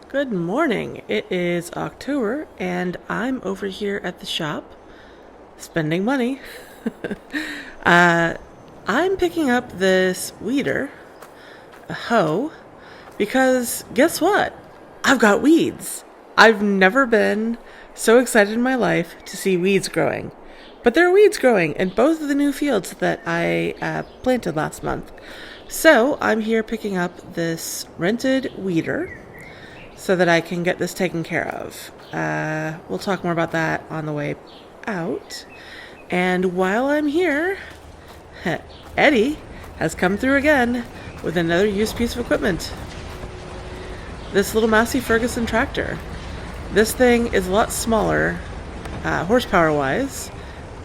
Good morning. It is October and I'm over here at the shop spending money. I'm picking up this weeder, a hoe, because guess what? I've got weeds. I've never been so excited in my life to see weeds growing. But there are weeds growing in both of the new fields that I planted last month. So I'm here picking up this rented weeder so that I can get this taken care of. We'll talk more about that on the way out. And while I'm here, Eddie has come through again with another used piece of equipment. This little Massey Ferguson tractor. This thing is a lot smaller, horsepower-wise,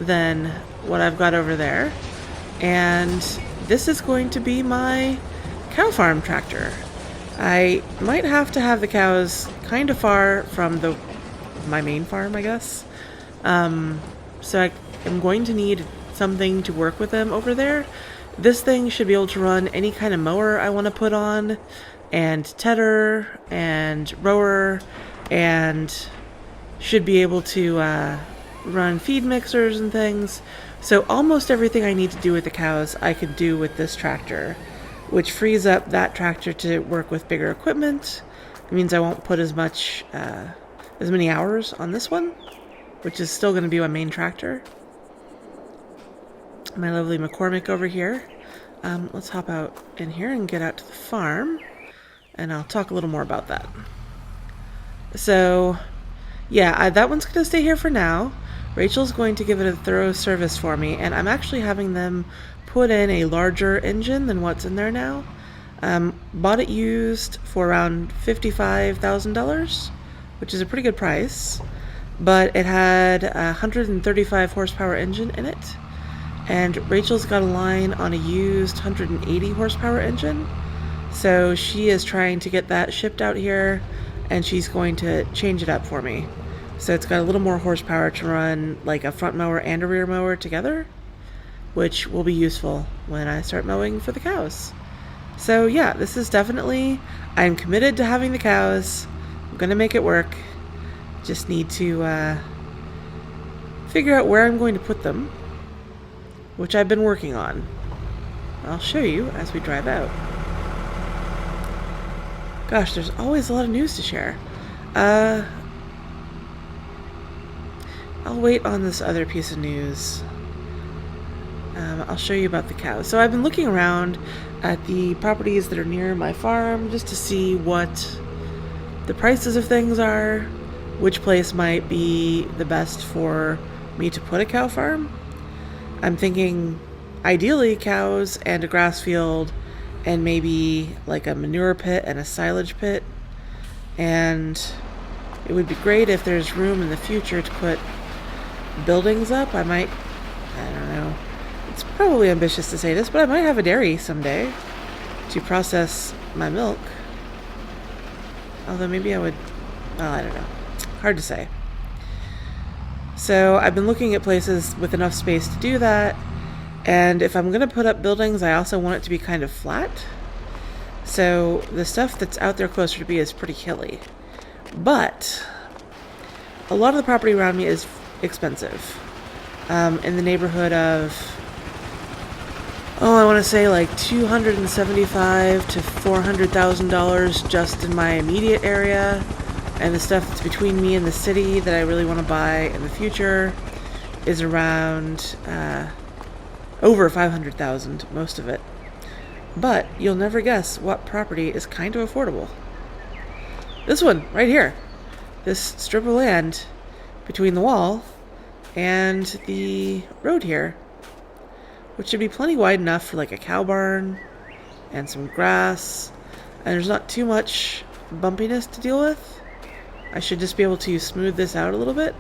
than what I've got over there. And this is going to be my cow farm tractor. I might have to have the cows kind of far from my main farm, I guess. So I'm going to need something to work with them over there. This thing should be able to run any kind of mower I want to put on, and tedder, and rower, and should be able to run feed mixers and things. So almost everything I need to do with the cows I could do with this tractor, which frees up that tractor to work with bigger equipment. It means I won't put as many hours on this one, which is still going to be my main tractor. My lovely McCormick over here. Let's hop out in here and get out to the farm, and I'll talk a little more about that. So, yeah, that one's going to stay here for now. Rachel's going to give it a thorough service for me, and I'm actually having them put in a larger engine than what's in there now. Bought it used for around $55,000, which is a pretty good price, but it had a 135 horsepower engine in it, and Rachel's got a line on a used 180 horsepower engine, so she is trying to get that shipped out here, and she's going to change it up for me. So it's got a little more horsepower to run like a front mower and a rear mower together, which will be useful when I start mowing for the cows. So yeah, this is definitely, I'm committed to having the cows. I'm going to make it work. Just need to figure out where I'm going to put them, which I've been working on. I'll show you as we drive out. Gosh, there's always a lot of news to share. I'll wait on this other piece of news. I'll show you about the cows. So I've been looking around at the properties that are near my farm just to see what the prices of things are, which place might be the best for me to put a cow farm. I'm thinking ideally cows and a grass field and maybe like a manure pit and a silage pit. And it would be great if there's room in the future to put buildings up. I don't know. It's probably ambitious to say this, but I might have a dairy someday to process my milk. Although maybe I would, well, I don't know. Hard to say. So I've been looking at places with enough space to do that. And if I'm going to put up buildings, I also want it to be kind of flat. So the stuff that's out there closer to me is pretty hilly. But a lot of the property around me is expensive. In the neighborhood of, I want to say like $275,000 to $400,000 just in my immediate area. And the stuff that's between me and the city that I really want to buy in the future is around over $500,000, most of it. But you'll never guess what property is kind of affordable. This one, right here. This strip of land between the wall and the road here, which should be plenty wide enough for like a cow barn and some grass. And there's not too much bumpiness to deal with. I should just be able to smooth this out a little bit.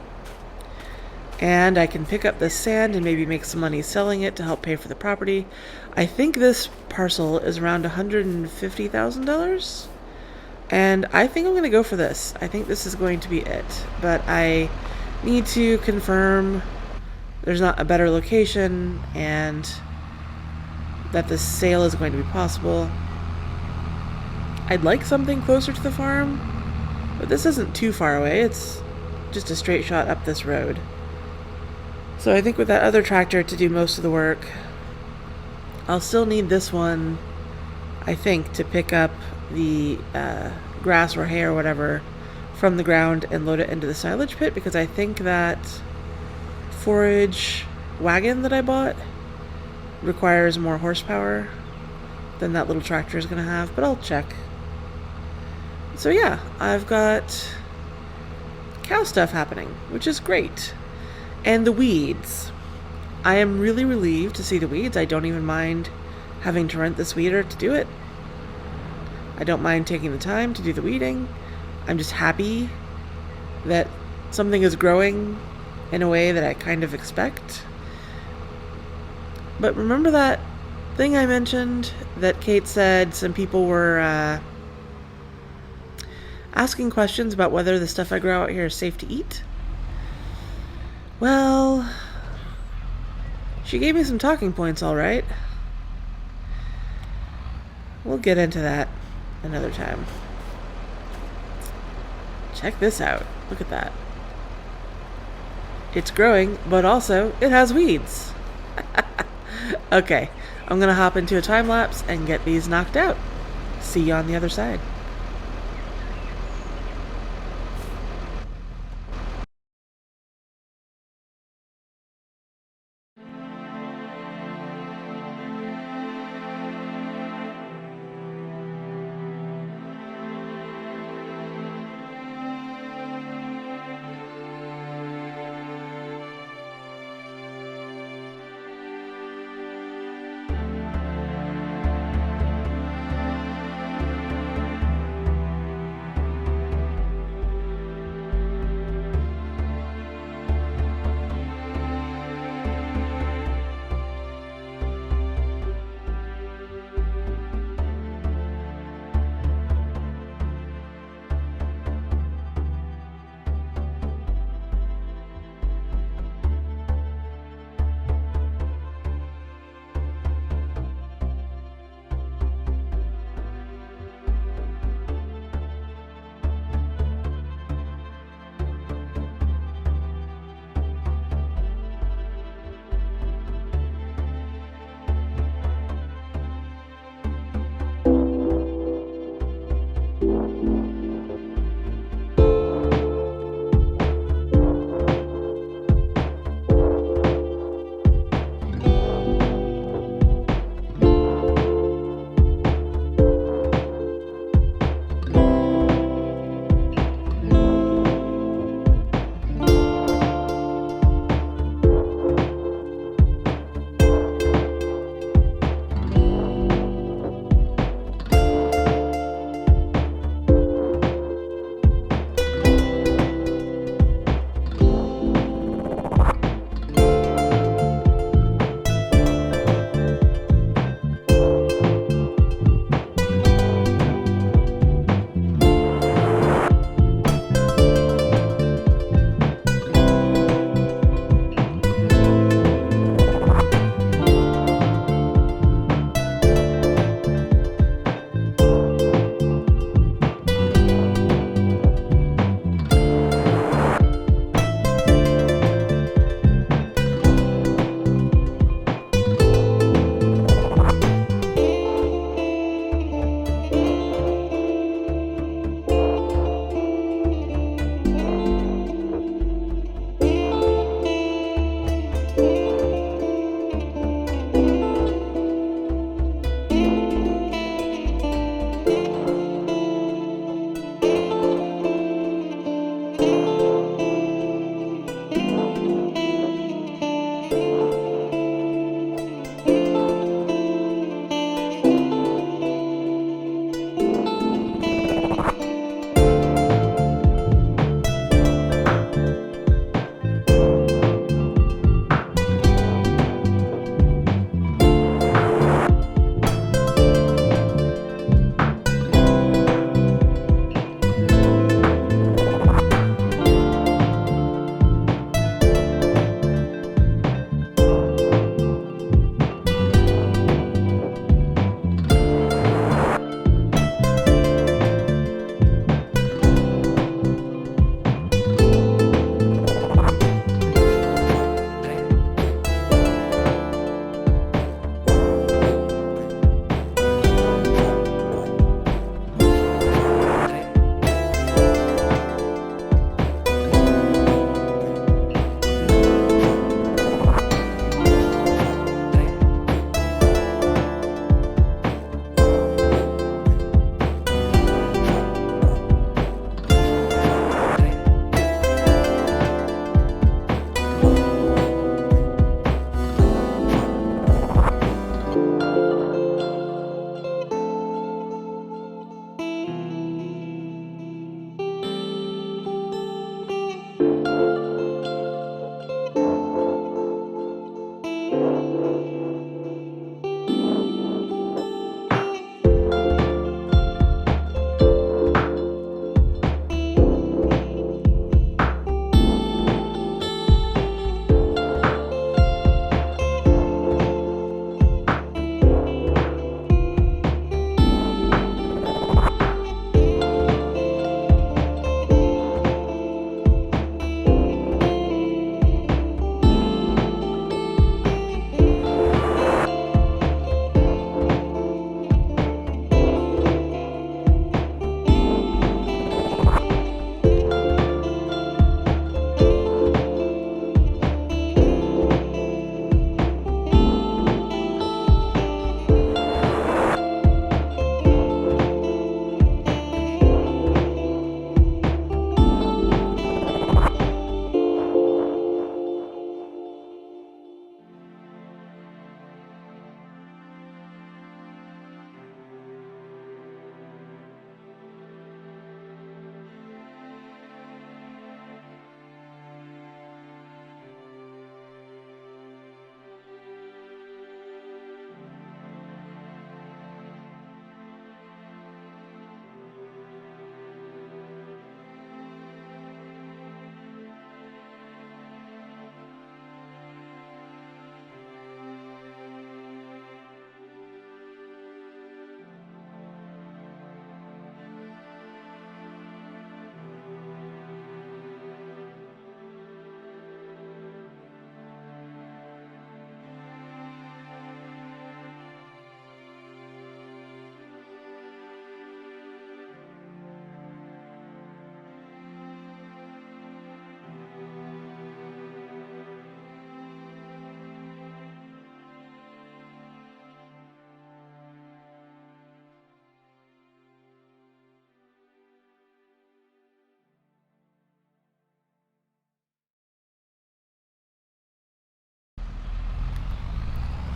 And I can pick up this sand and maybe make some money selling it to help pay for the property. I think this parcel is around $150,000. And I think I'm going to go for this. I think this is going to be it. But I need to confirm there's not a better location and that the sale is going to be possible. I'd like something closer to the farm, but this isn't too far away. It's just a straight shot up this road. So I think with that other tractor to do most of the work, I'll still need this one, I think, to pick up the grass or hay or whatever from the ground and load it into the silage pit, because I think that forage wagon that I bought requires more horsepower than that little tractor is going to have, but I'll check. So yeah, I've got cow stuff happening, which is great. And the weeds. I am really relieved to see the weeds. I don't even mind having to rent this weeder to do it. I don't mind taking the time to do the weeding. I'm just happy that something is growing in a way that I kind of expect. But remember that thing I mentioned that Kate said some people were asking questions about whether the stuff I grow out here is safe to eat? Well, she gave me some talking points, all right. We'll get into that another time. Check this out. Look at that. It's growing, but also it has weeds. Okay, I'm gonna hop into a time lapse and get these knocked out. See you on the other side.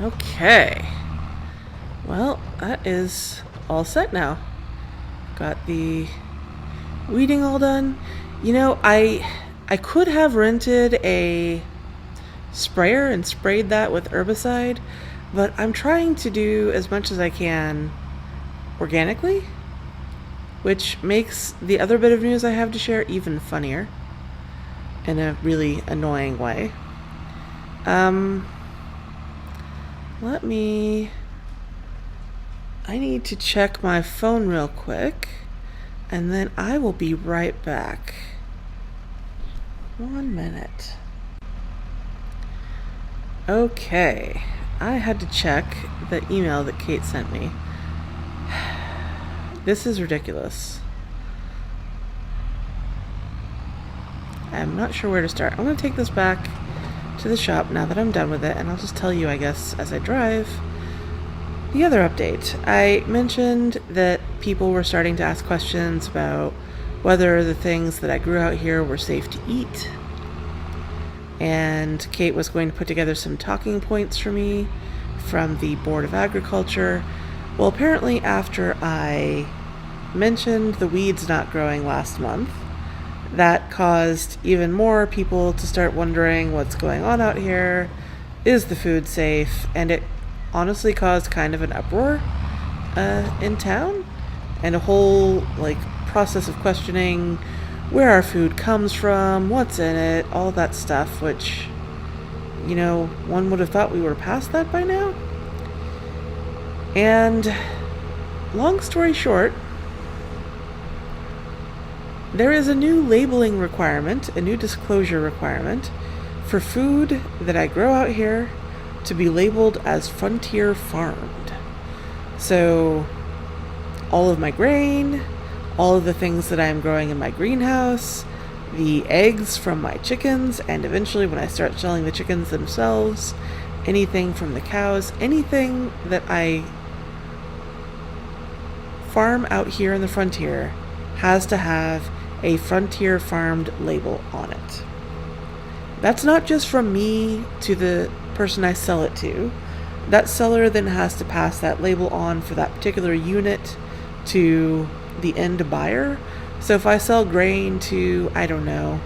Okay. Well, that is all set now. Got the weeding all done. You know, I could have rented a sprayer and sprayed that with herbicide, but I'm trying to do as much as I can organically, which makes the other bit of news I have to share even funnier in a really annoying way. I need to check my phone real quick, and then I will be right back. 1 minute. Okay, I had to check the email that Kate sent me. This is ridiculous. I'm not sure where to start. I'm going to take this back to the shop now that I'm done with it, and I'll just tell you, I guess, as I drive, the other update. I mentioned that people were starting to ask questions about whether the things that I grew out here were safe to eat, and Kate was going to put together some talking points for me from the Board of Agriculture. Well, apparently after I mentioned the weeds not growing last month, that caused even more people to start wondering what's going on out here. Is the food safe? And it honestly caused kind of an uproar in town, and a whole process of questioning where our food comes from, what's in it, all that stuff, which, one would have thought we were past that by now. And long story short, there is a new labeling requirement, a new disclosure requirement for food that I grow out here to be labeled as frontier farmed. So all of my grain, all of the things that I'm growing in my greenhouse, the eggs from my chickens, and eventually when I start selling the chickens themselves, anything from the cows, anything that I farm out here in the frontier has to have a frontier farmed label on it. That's not just from me to the person I sell it to. That seller then has to pass that label on for that particular unit to the end buyer. So if I sell grain to, I don't know,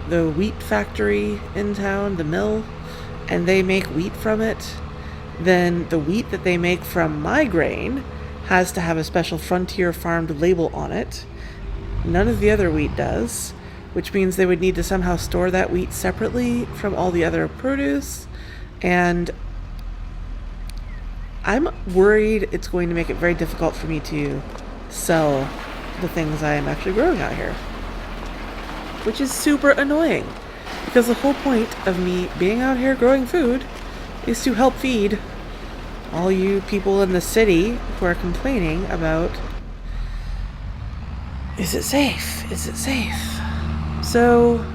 the wheat factory in town, the mill, and they make wheat from it, then the wheat that they make from my grain has to have a special frontier farmed label on it. None of the other wheat does, which means they would need to somehow store that wheat separately from all the other produce. And I'm worried it's going to make it very difficult for me to sell the things I am actually growing out here, which is super annoying, because the whole point of me being out here growing food is to help feed all you people in the city who are complaining about, is it safe? Is it safe? So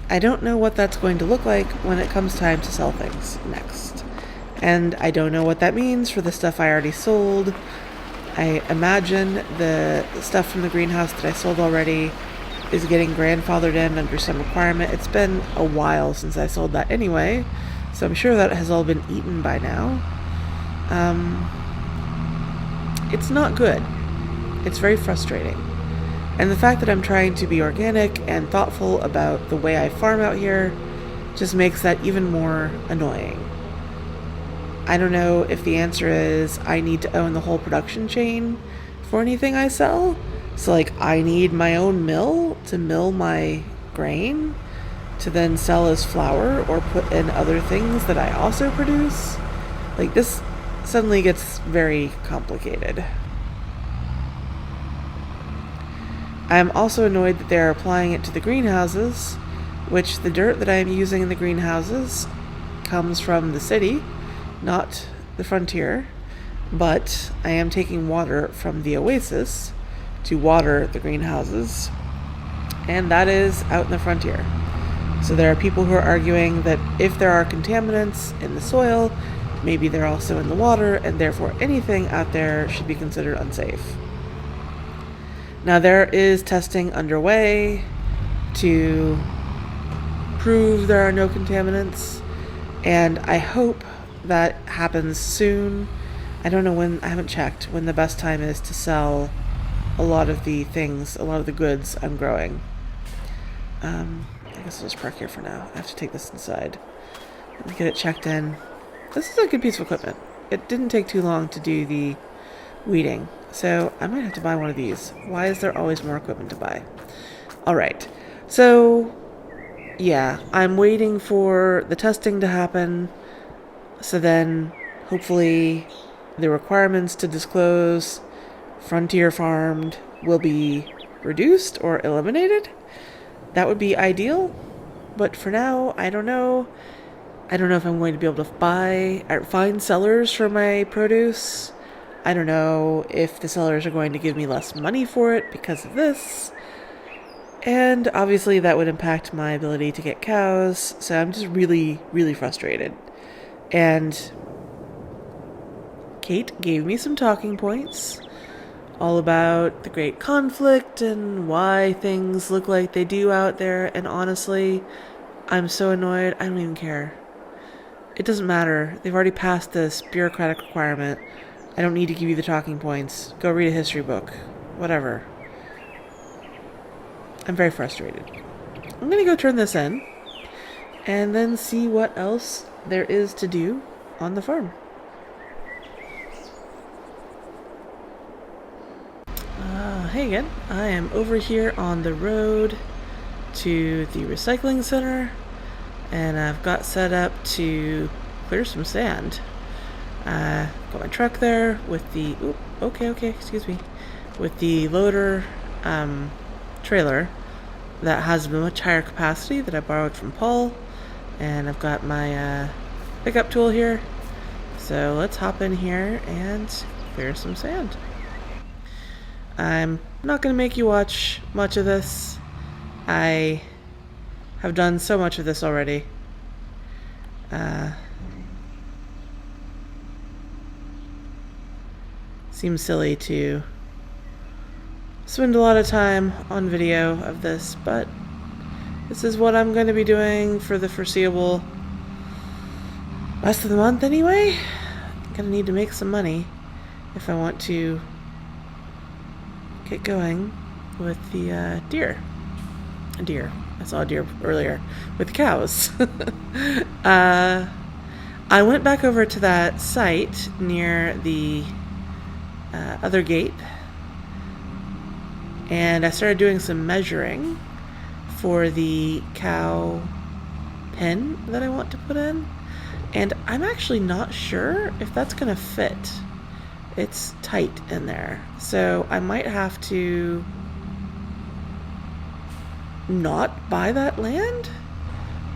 I don't know what that's going to look like when it comes time to sell things next. And I don't know what that means for the stuff I already sold. I imagine the stuff from the greenhouse that I sold already is getting grandfathered in under some requirement. It's been a while since I sold that anyway, so I'm sure that has all been eaten by now. It's not good. It's very frustrating. And the fact that I'm trying to be organic and thoughtful about the way I farm out here just makes that even more annoying. I don't know if the answer is I need to own the whole production chain for anything I sell. So I need my own mill to mill my grain to then sell as flour or put in other things that I also produce. This suddenly gets very complicated. I'm also annoyed that they're applying it to the greenhouses, which the dirt that I'm using in the greenhouses comes from the city, not the frontier, but I am taking water from the oasis to water the greenhouses, and that is out in the frontier. So there are people who are arguing that if there are contaminants in the soil, maybe they're also in the water, and therefore anything out there should be considered unsafe. Now there is testing underway to prove there are no contaminants, And I hope that happens soon. I don't know when, I haven't checked when the best time is to sell a lot of the things, a lot of the goods I'm growing. I guess I'll just park here for now. I have to take this inside and get it checked in. This is a good piece of equipment. It didn't take too long to do the weeding, so I might have to buy one of these. Why is there always more equipment to buy? Alright, so yeah, I'm waiting for the testing to happen, so then hopefully the requirements to disclose Frontier Farmed will be reduced or eliminated. That would be ideal, but for now, I don't know. I don't know if I'm going to be able to buy or find sellers for my produce. I don't know if the sellers are going to give me less money for it because of this. And obviously that would impact my ability to get cows, so I'm just really, really frustrated. And Kate gave me some talking points all about the great conflict and why things look like they do out there, and honestly, I'm so annoyed, I don't even care. It doesn't matter. They've already passed this bureaucratic requirement. I don't need to give you the talking points. Go read a history book. Whatever. I'm very frustrated. I'm gonna go turn this in and then see what else there is to do on the farm. Hey again. I am over here on the road to the recycling center, and I've got set up to clear some sand. Got my truck there with the excuse me, with the loader trailer that has a much higher capacity that I borrowed from Paul, and I've got my pickup tool here. So let's hop in here and clear some sand. I'm not going to make you watch much of this. I have done so much of this already. Seems silly to spend a lot of time on video of this, but this is what I'm going to be doing for the foreseeable rest of the month anyway. I'm going to need to make some money if I want to get going with the deer. A deer. I saw a deer earlier with cows. I went back over to that site near the other gate, and I started doing some measuring for the cow pen that I want to put in, and I'm actually not sure if that's gonna fit. It's tight in there, so I might have to not buy that land.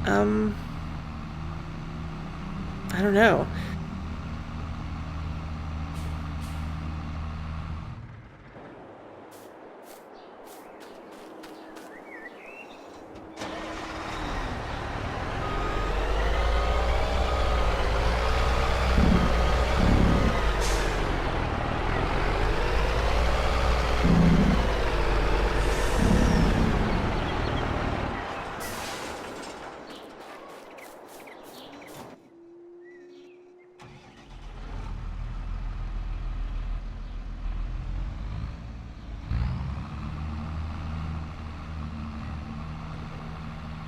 I don't know.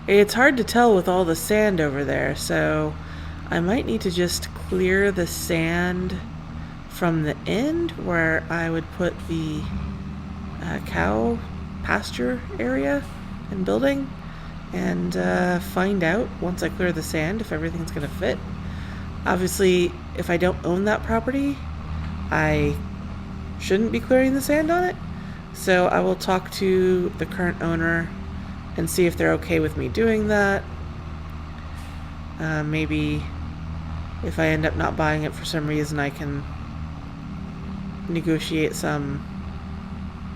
It's hard to tell with all the sand over there, so I might need to just clear the sand from the end where I would put the cow pasture area and building, and find out once I clear the sand if everything's going to fit. Obviously, if I don't own that property, I shouldn't be clearing the sand on it, so I will talk to the current owner and see if they're okay with me doing that. Maybe if I end up not buying it for some reason, I can negotiate some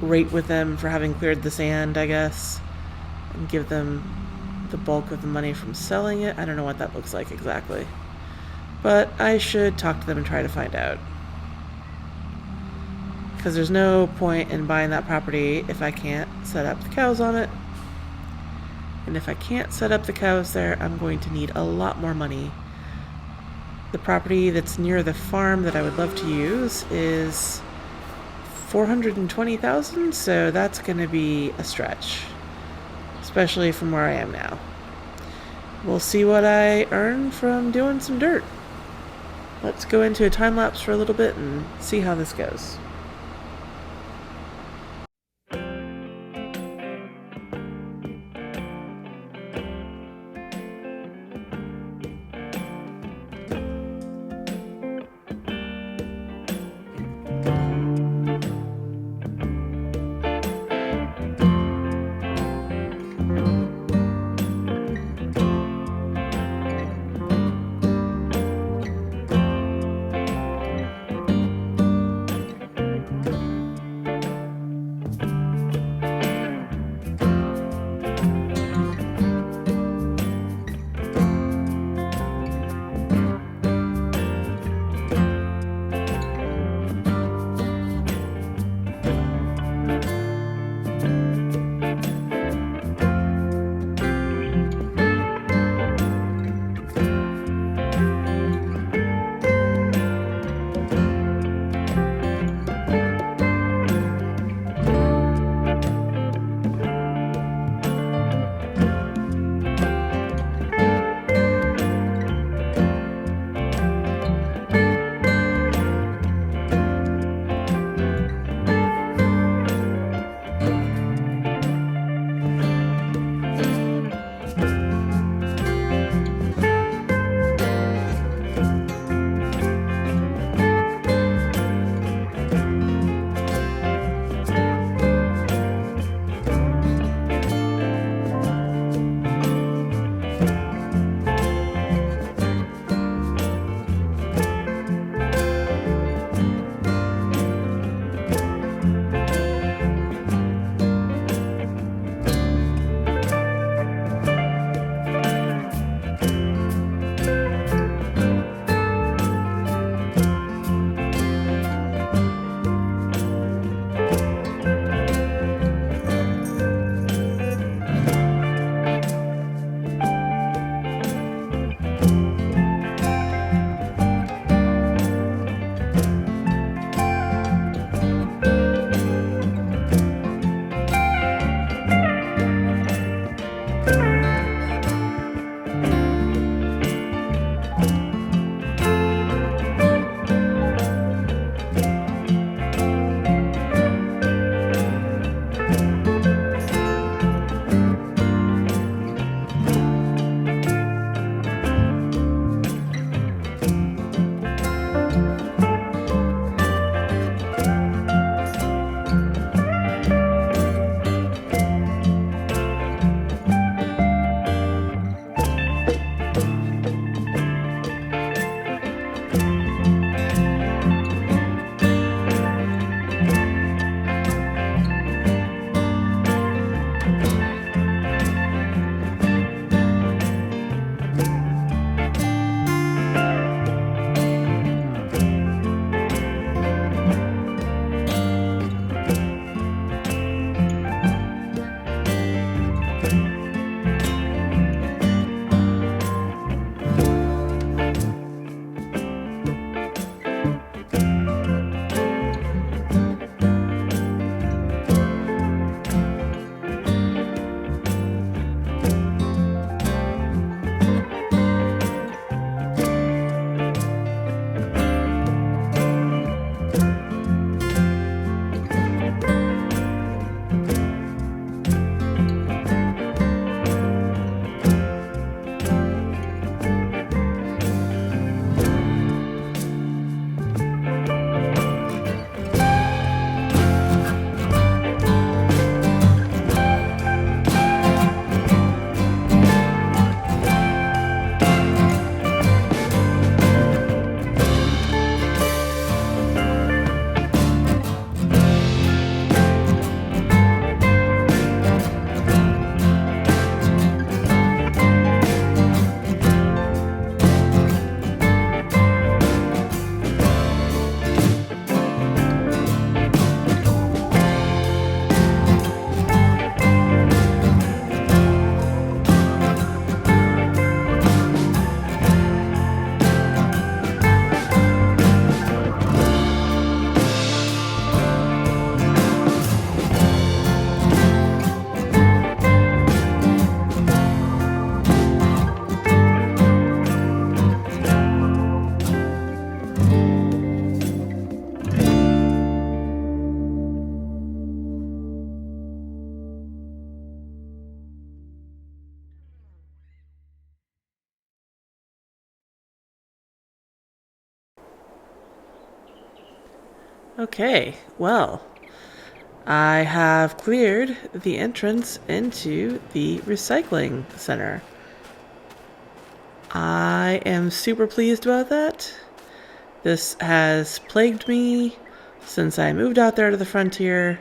rate with them for having cleared the sand, I guess, and give them the bulk of the money from selling it. I don't know what that looks like exactly, but I should talk to them and try to find out, because there's no point in buying that property if I can't set up the cows on it. And if I can't set up the cows there, I'm going to need a lot more money The property that's near the farm that I would love to use is 420,000, so that's going to be a stretch, especially from where I am now. We'll see what I earn from doing some dirt. Let's go into a time lapse for a little bit and see how this goes. Okay, well, I have cleared the entrance into the recycling center. I am super pleased about that. This has plagued me since I moved out there to the frontier,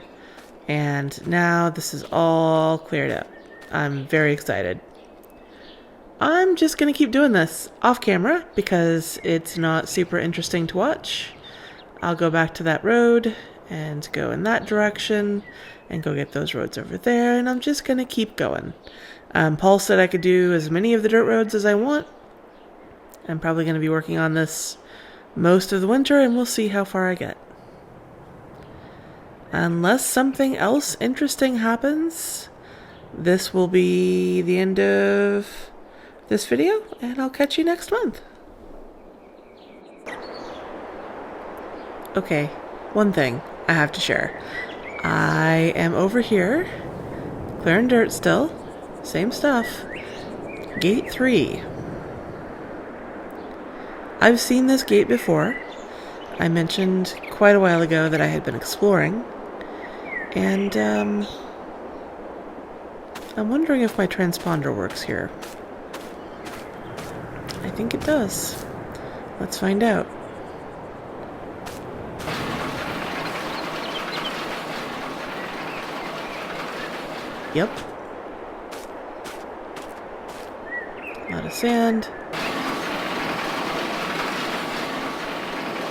and now this is all cleared up. I'm very excited. I'm just going to keep doing this off camera because it's not super interesting to watch. I'll go back to that road and go in that direction and go get those roads over there, and I'm just going to keep going. Paul said I could do as many of the dirt roads as I want. I'm probably going to be working on this most of the winter, and we'll see how far I get. Unless something else interesting happens, this will be the end of this video, and I'll catch you next month. Okay, one thing I have to share. I am over here, clearing dirt still, same stuff. Gate 3. I've seen this gate before. I mentioned quite a while ago that I had been exploring, and I'm wondering if my transponder works here. I think it does. Let's find out. Yep. A lot of sand.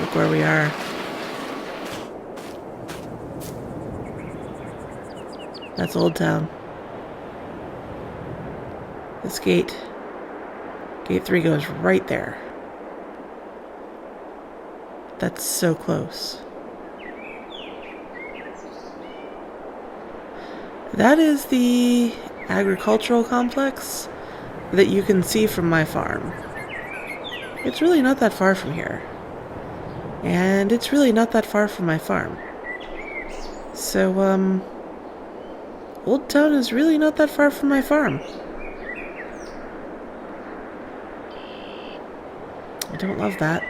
Look where we are. That's Old Town. This gate 3 goes right there. That's so close. That is the agricultural complex that you can see from my farm. It's really not that far from here. And it's really not that far from my farm. So, Old Town is really not that far from my farm. I don't love that.